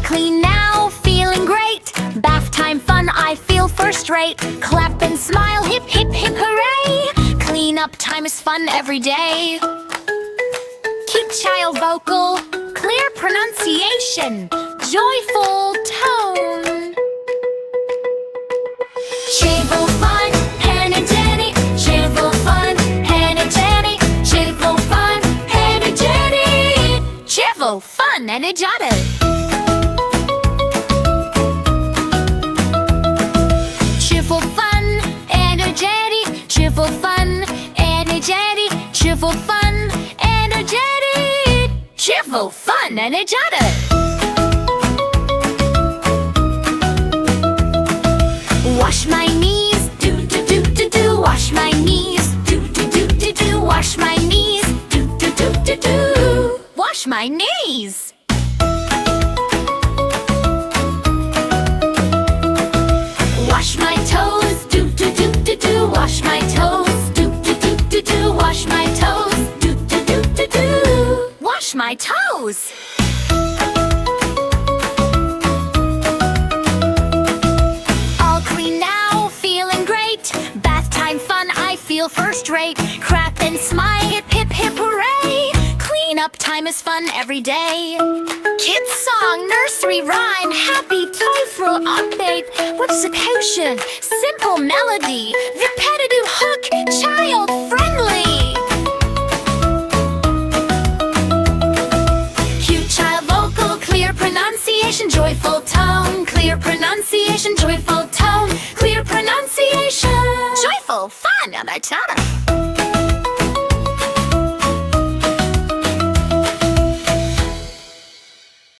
clean now, feeling great. Bath time fun, I feel first rate. Clap and smile, hip hip hip hooray. Clean up time is fun every day. Cute child vocal, clear pronunciation, joyful tone. Cheerful fun, energetic. Cheerful fun, energetic. Cheerful fun, energetic. Cheerful fun, energetic. Cheerful fun, energetic. Cheerful fun, energetic. Cheerful fun, energetic. Cheerful fun, energetic. Wash my knees, do do do do do. Wash my knees, do do do do do. Wash my knees, do do do do do. Wash my knees. Wash my toes, do do do do do. Wash my toes, do do do do do. Wash my toes, do do do do do. Wash my toes. Feel first rate, crap and smile, hip hip hip hooray. Clean up time is fun every day. Kids song, nursery rhyme, happy, playful, update, participation, simple melody, repetitive hook, child friendly. Cute child vocal, clear pronunciation, joyful tone, clear pronunciation, joyful tone, clear pronunciation, joyful fun, and I tell